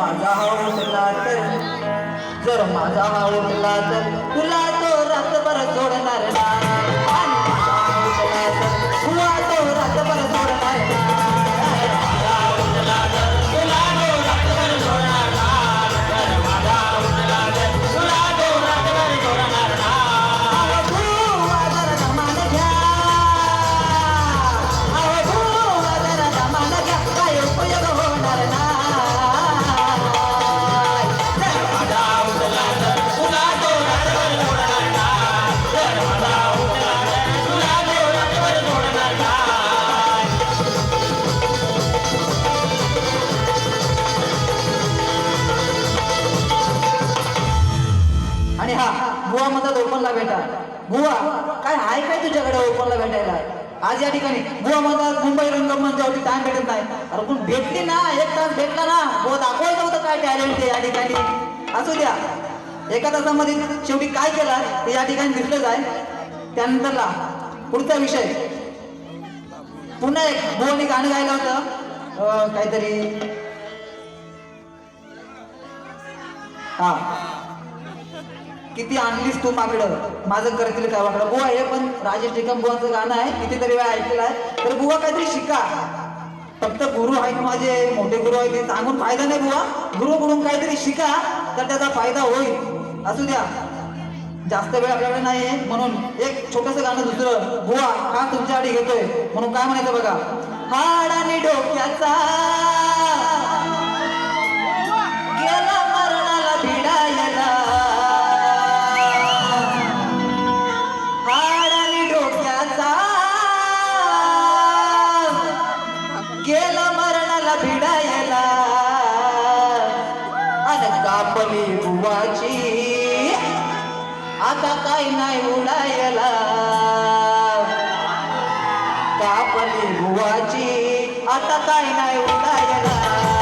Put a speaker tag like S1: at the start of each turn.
S1: माझा हा उठला तर जर माझा हा उठला तर तुला तो रात्रभर सोडणार ना आणि माझा हा उठला तर तुला तो रात्रभर सोडणार ना माझा हा उठला तर तुला तो रात्रभर सोडणार ना माझा हा उठला तर तुला तो रात्रभर सोडणार ना तू जरा दमान घ्या तू जरा दमान घ्या काय उपयोग होणार ना आणि हा बुवा म्हणतात ओपनला भेटा बुवा काय आहे काय तुझ्याकडे ओपनला भेटायला आज या ठिकाणी बुवा म्हणतात मुंबई रंगमंचावरती टाइम भेटत नाही अरे पण भेटली ना एक तास भेटला ना बुवा दाखवायचं होतं काय टॅलेंट आहे या ठिकाणी असू द्या एका तासामध्ये शेवटी काय केला ते या ठिकाणी दिसलंच आहे त्यानंतरला पुढचा विषय पुन्हा एक बुवानी गाणं गायलं होतं काहीतरी हा किती आणलीस तू मागडं माझं करतील काय वाकडं बुवा हे पण राजेश टिकम बुवाचं गाणं आहे कितीतरी वेळा ऐकलेलं आहे तर बुवा काहीतरी शिका फक्त गुरु आहेत माझे मोठे गुरु आहेत ते सांगून फायदा नाही बुवा गुरुकडून काहीतरी शिका तर त्याचा फायदा होईल असू द्या जास्त वेळ आपल्याकडे नाही आहे म्हणून एक छोटंसं गाणं दुसरं बुवा हा तुमच्यासाठी घेतोय म्हणून काय म्हणायचं बघा हाड आणि डोक्याचा गेला मरणाला भिडायला गेला मरणाला भिडायला अन कापली बुवाची आता काय नाही उडायला कापली बुवाची आता काय नाही उडायला